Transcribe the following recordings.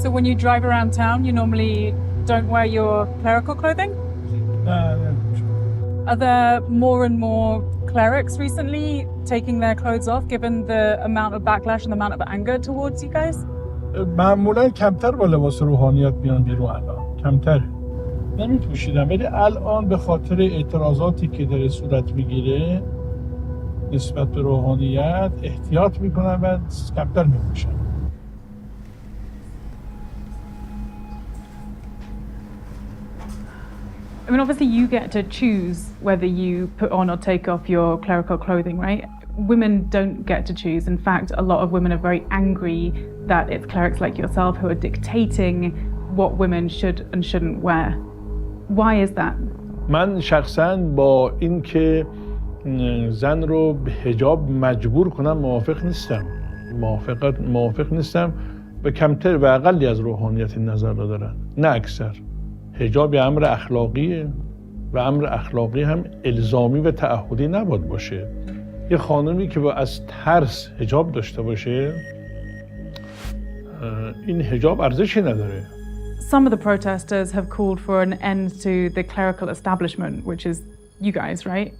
So when you drive around town, you normally don't wear your clerical clothing? Are there more and more clerics recently taking their clothes off, given the amount of backlash and the amount of anger towards you guys? معمولا کمتر با لباس روحانیت میان بیرون الان کمتر نمیپوشیدن ولی الان به خاطر اعتراضاتی که داره صورت میگیره نسبت به روحانیت احتیاط میکنن و کمتر میپوشن. I mean, obviously you get to choose whether you put on or take off your clerical clothing, right? Women don't get to choose. In fact, a lot of women are very angry that it's clerics like yourself who are dictating what women should and shouldn't wear. Why is that? من شخصاً با این که زن رو به حجاب مجبور کنم موافق نیستم و کمتر و اقلی از روحانیت این نظر رو دارن نه اکثر. حجاب یه امر اخلاقیه و امر اخلاقی هم الزامی و تعهدی نباید باشه. یه خانمی که با از ترس حجاب داشته باشه این حجاب ارزشی نداره. Some of the protesters have called for an end to the clerical establishment, which is you guys, right?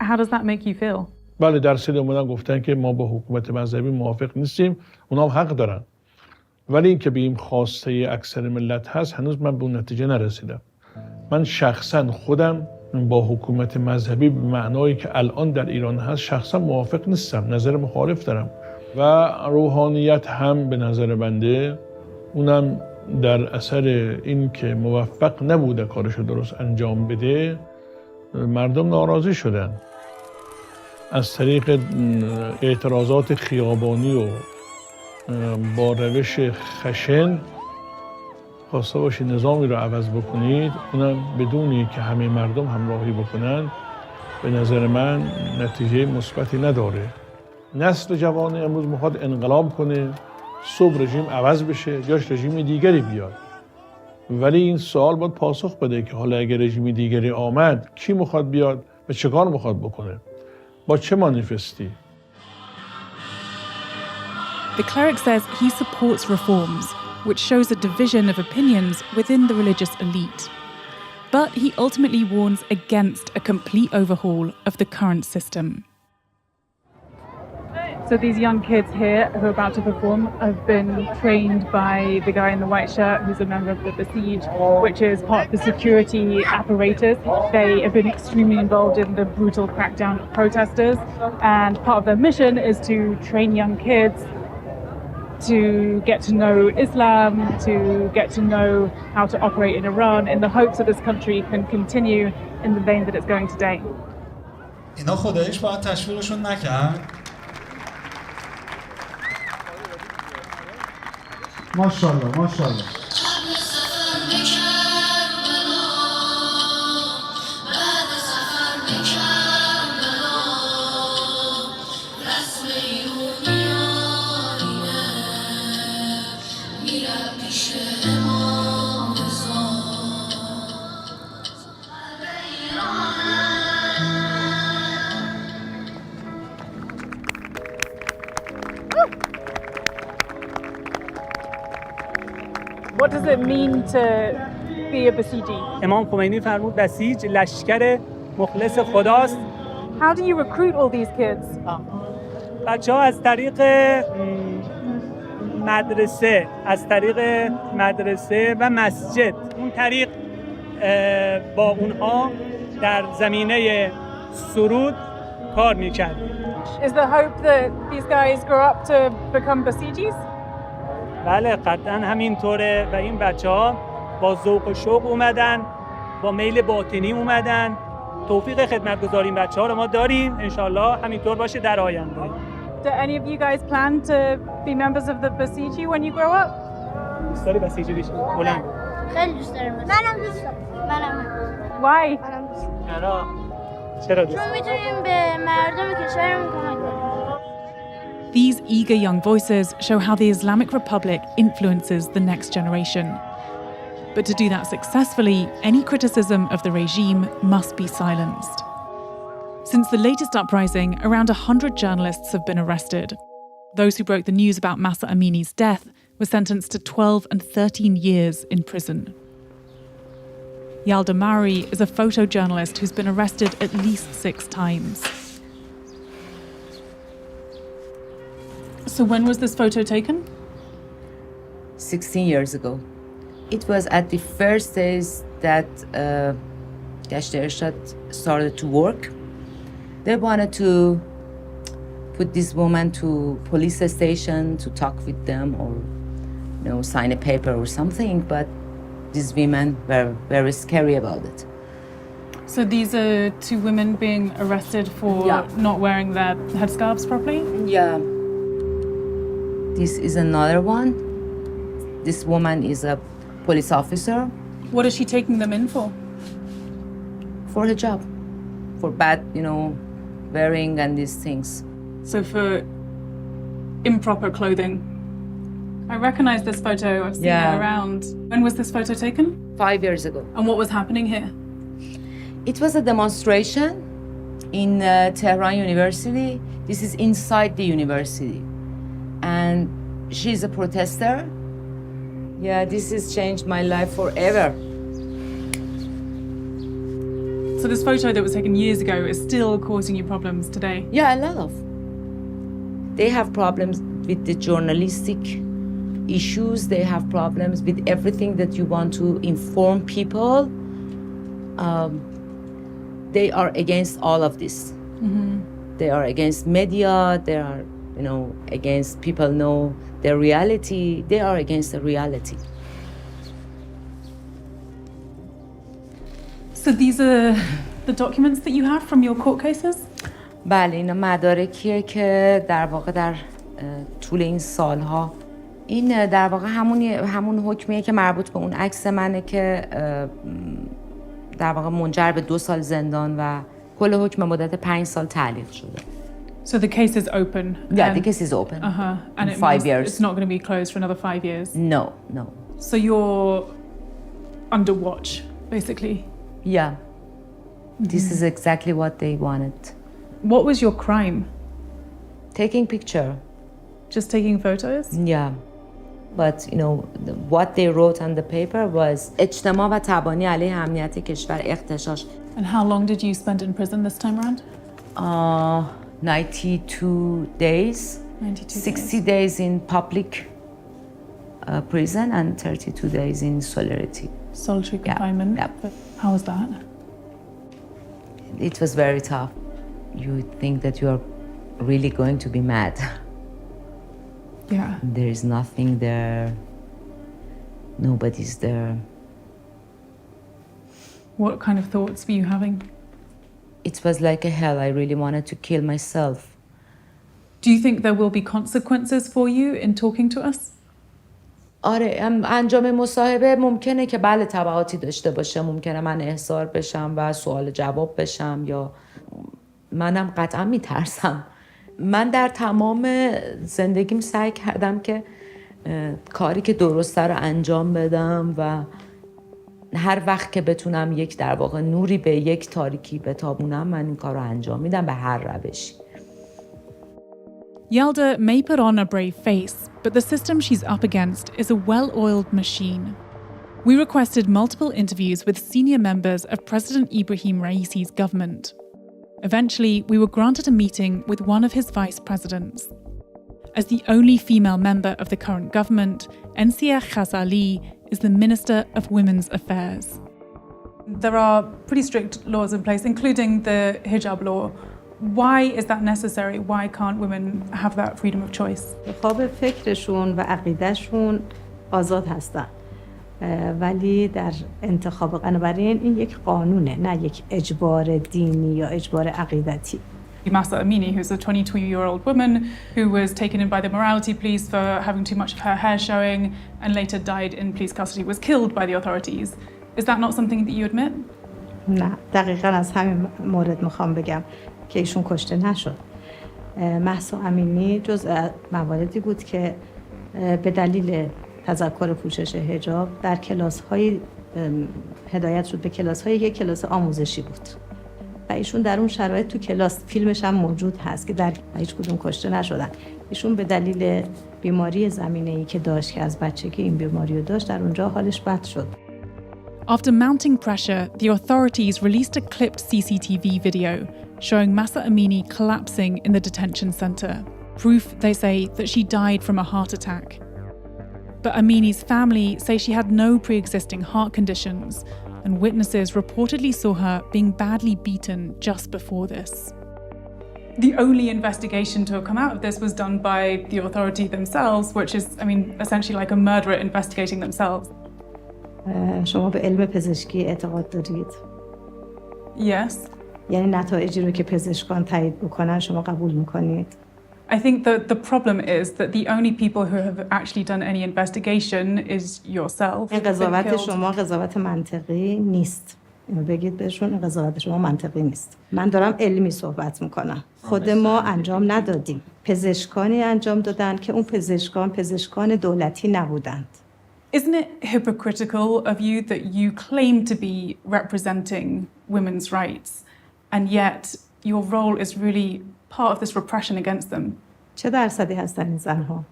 How does that make you feel? بله در سیلمون گفتن که ما با حکومت مذهبی موافق نیستیم. اونا هم حق دارن. ولی این که به این خواسته اکثر ملت هست هنوز من به اون نتیجه نرسیدم. من شخصا خودم با حکومت مذهبی به معنایی که الان در ایران هست شخصا موافق نیستم. نظر مخالف دارم. و روحانیت هم به نظر بنده اونم در اثر این که موفق نبوده کارش درست انجام بده مردم ناراضی شدن. از طریق اعتراضات خیابانی و با روش خشن خواسته باشید نظامی رو عوض بکنید اونم بدونی که همه مردم همراهی بکنن به نظر من نتیجه مثبتی نداره. نسل جوان امروز میخواد انقلاب کنه صبح رژیم عوض بشه جاش رژیم دیگری بیاد ولی این سوال باید پاسخ بده که حالا اگر رژیم دیگری آمد کی میخواد بیاد و چه کار میخواد بکنه با چه مانیفستی. The cleric says he supports reforms, which shows a division of opinions within the religious elite. But he ultimately warns against a complete overhaul of the current system. So these young kids here who are about to perform have been trained by the guy in the white shirt who's a member of the Besiege, which is part of the security apparatus. They have been extremely involved in the brutal crackdown of protesters, and part of their mission is to train young kids to get to know Islam, to get to know how to operate in Iran in the hopes that this country can continue in the vein that it's going today. اینا خداییش باید تشویقشون نکرد. ماشاءالله ماشاءالله. What does it mean to be a Basiji? امام خمینی فرمود بسیج لشکر مخلص خداست. How do you recruit all these kids? بچه‌ها از طریق مدرسه و مسجد اون طریق با اونها در زمینه سرود کار می‌کردیم. Is the hope that these guys grow up to become Basijis? بله قطعا همینطوره و این بچه‌ها با ذوق و شوق اومدن با میل باطنی اومدن توفیق خدمتگزاری این بچه‌ها رو ما داریم انشالله همینطور باشه در آینده. Do any of you guys plan to be members of the Basiji when you grow up? دوست داری بسیجی بشی؟ بلند. خیلی دوست دارم. منم دوست دارم. Why? چرا دوست؟ چون میتونیم به مردم کشورمون کمک کنیم. These eager young voices show how the Islamic Republic influences the next generation. But to do that successfully, any criticism of the regime must be silenced. Since the latest uprising, around 100 journalists have been arrested. Those who broke the news about Mahsa Amini's death were sentenced to 12 and 13 years in prison. Yalda Mauri is a photojournalist who's been arrested at least 6 times. So when was this photo taken? 16 years ago. It was at the first days that Gashte Irshad started to work. They wanted to put this woman to police station to talk with them or, sign a paper or something, but these women were very scary about it. So these are 2 women being arrested for not wearing their headscarves properly? Yeah. This is another one. This woman is a police officer. What is she taking them in for? For her job. For bad, wearing and these things. So for improper clothing. I recognize this photo. I've seen it around. When was this photo taken? 5 years ago. And what was happening here? It was a demonstration in Tehran University. This is inside the university. And she's a protester. Yeah, this has changed my life forever. So this photo that was taken years ago is still causing you problems today? Yeah, a lot of. They have problems with the journalistic issues. They have problems with everything that you want to inform people. They are against all of this. Mm-hmm. They are against media. They are, against people know their reality. They are against the reality. So these are the documents that you have from your court cases? بله اینا مدارکیه که در واقع در طول این سالها این در واقع همون حکمیه که مربوط به اون عکس منه که در واقع منجر به 2 سال زندان و کل حکم مدت 5 سال تعلیق شده. So the case is open? Yeah, the case is open. And in 5 years. It's not going to be closed for another 5 years? No. So you're under watch, basically? Yeah. Mm-hmm. This is exactly what they wanted. What was your crime? Taking picture. Just taking photos? Yeah. But, what they wrote on the paper was اجتماع و تبانی علیه امنیت کشور اغتشاش. And how long did you spend in prison this time around? 92 days. 60 days in public prison and 32 days in solitary. Solitary confinement? Yeah. How was that? It was very tough. You would think that you are really going to be mad. Yeah. There is nothing there. Nobody's there. What kind of thoughts were you having? It was like a hell. I really wanted to kill myself. Do you think there will be consequences for you in talking to us? آره انجام مصاحبه ممکنه که بله تبعاتی داشته باشه. ممکنه من احضار بشم و سوال جواب بشم یا منم قطعا میترسم. من در تمام زندگیم سعی کردم که کاری که درسته رو انجام بدم و هر وقت که بتونم یک در واقع نوری به یک تاریکی بتابونم من این کار رو انجام میدم به هر روشی. Yalda may put on a brave face, but the system she's up against is a well-oiled machine. We requested multiple interviews with senior members of President Ibrahim Raisi's government. Eventually, we were granted a meeting with one of his vice presidents. As the only female member of the current government, Ensia Khazali is the Minister of Women's Affairs. There are pretty strict laws in place, including the hijab law. Why is that necessary? Why can't women have that freedom of choice? انتخاب فکرشون و عقیدهشون آزاد هستن. ولی در انتخاب بنابراین این یک قانونه نه یک اجبار دینی یا اجبار عقیدتی. Mahsa Amini, who's a 22-year-old woman who was taken in by the morality police for having too much of her hair showing and later died in police custody, was killed by the authorities. Is that not something that you admit? نه، دقیقاً از همین مورد میخوام بگم که ایشون کشته نشد. مهسا امینی جزء مواردی بود که به دلیل تذکر پوشش حجاب در کلاس‌های هدایت شد به کلاس‌های یک کلاس آموزشی بود و ایشون در اون شرایط تو کلاس فیلمش هم موجود هست که در هیچ کدوم کشته نشدن. ایشون به دلیل بیماری زمینه‌ای که داشت که از بچگی این بیماری رو داشت در اونجا حالش بد شد. After mounting pressure, the authorities released a clipped CCTV video showing Mahsa Amini collapsing in the detention centre. Proof, they say, that she died from a heart attack. But Amini's family say she had no pre-existing heart conditions, and witnesses reportedly saw her being badly beaten just before this. The only investigation to have come out of this was done by the authority themselves, which is, essentially like a murderer investigating themselves. شما به علم پزشکی اعتقاد دارید؟ Yes. یعنی نتایجی رو که پزشکان تایید بکنن شما قبول میکنید؟ I think that the problem is that the only people who have actually done any investigation is yourself. این قضاوت شما قضاوت منطقی نیست. اینو بگید بهشون این قضاوت شما منطقی نیست. من دارم علمی صحبت میکنم. خود ما انجام ندادیم. پزشکانی انجام دادن که اون پزشکان دولتی نبودند. Isn't it hypocritical of you that you claim to be representing women's rights and yet your role is really part of this repression against them? چه درصدی هستن این زنها؟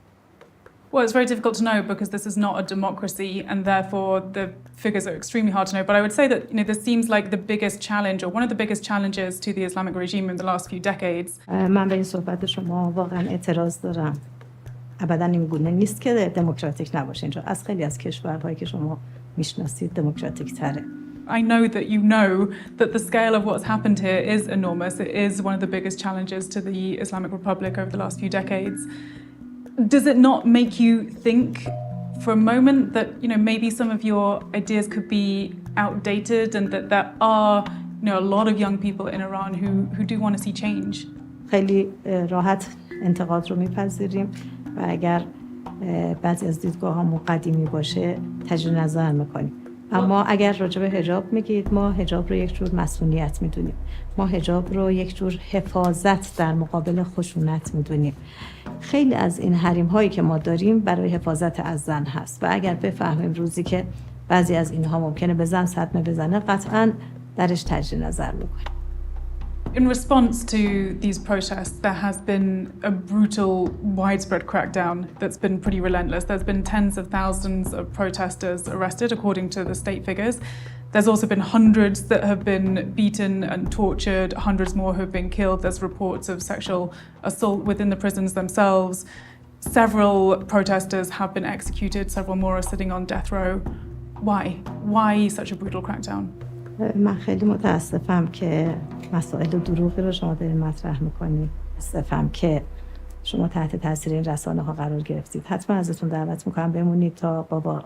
Well, it's very difficult to know because this is not a democracy and therefore the figures are extremely hard to know. But I would say that this seems like the biggest challenge or one of the biggest challenges to the Islamic regime in the last few decades. من به این صحبت شما واقعا اعتراض دارم. ابدا این گونه نیست که دموکراتیک نباشه اینجا. از خیلی از کشورهایی که شما میشناسید دموکراتیک تره. I know that you know that the scale of what's happened here is enormous. It is one of the biggest challenges to the Islamic Republic over the last few decades. Does it not make you think for a moment that, maybe some of your ideas could be outdated and that there are, a lot of young people in Iran who do want to see change? خیلی راحت انتقاد رو میپذیریم و اگر بعضی از دیدگاه‌هامون قدیمی باشه تجدید نظر میکنیم. اما اگر راجع به حجاب میگید ما حجاب رو یک جور مسئولیت میدونیم. ما حجاب رو یک جور حفاظت در مقابل خشونت میدونیم. خیلی از این حریم هایی که ما داریم برای حفاظت از زن هست و اگر بفهمیم روزی که بعضی از اینها ممکنه به زن صدمه بزنه قطعاً درش تجدید نظر میکنیم. In response to these protests, there has been a brutal, widespread crackdown that's been pretty relentless. There's been tens of thousands of protesters arrested, according to the state figures. There's also been hundreds that have been beaten and tortured, hundreds more who have been killed. There's reports of sexual assault within the prisons themselves. Several protesters have been executed, several more are sitting on death row. Why? Why such a brutal crackdown? من خیلی متاسفم که مسائل دروغی رو شما دارین مطرح میکنید. متاسفم که شما تحت تاثیر این رسانه ها قرار گرفتید. حتما ازتون دعوت میکنم بمونید تا با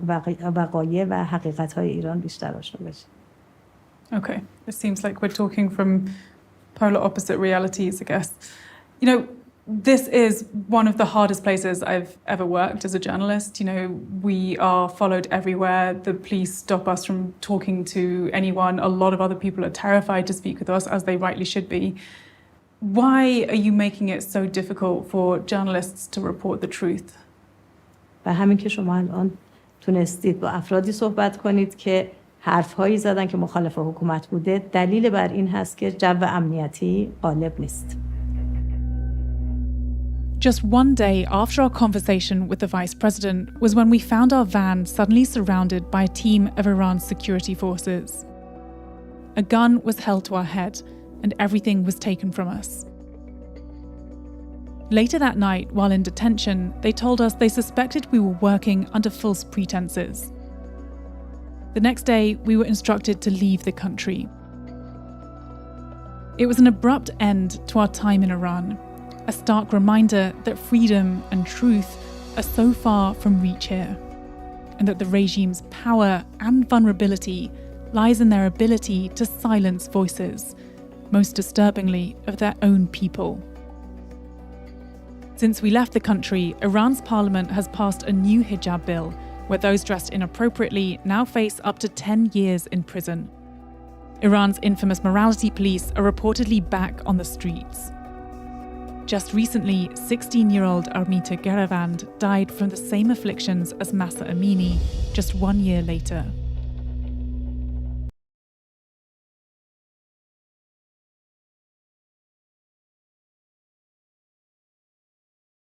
وقایع و حقیقت های ایران بیشتر آشنا بشید. Okay, it seems like we're talking from polar opposite realities, I guess. This is one of the hardest places I've ever worked as a journalist. We are followed everywhere. The police stop us from talking to anyone. A lot of other people are terrified to speak with us, as they rightly should be. Why are you making it so difficult for journalists to report the truth? و همین که شما الان تونستید با افرادی صحبت کنید که حرفهایی زدن که مخالف حکومت بوده، دلیل بر این هست که جو امنیتی غالب نیست. Just one day after our conversation with the Vice President was when we found our van suddenly surrounded by a team of Iran's security forces. A gun was held to our head and everything was taken from us. Later that night, while in detention, they told us they suspected we were working under false pretenses. The next day, we were instructed to leave the country. It was an abrupt end to our time in Iran. A stark reminder that freedom and truth are so far from reach here, and that the regime's power and vulnerability lies in their ability to silence voices, most disturbingly of their own people. Since we left the country, Iran's parliament has passed a new hijab bill, where those dressed inappropriately now face up to 10 years in prison. Iran's infamous morality police are reportedly back on the streets. Just recently, 16-year-old Armita Geravand died from the same afflictions as Mahsa Amini just 1 year later.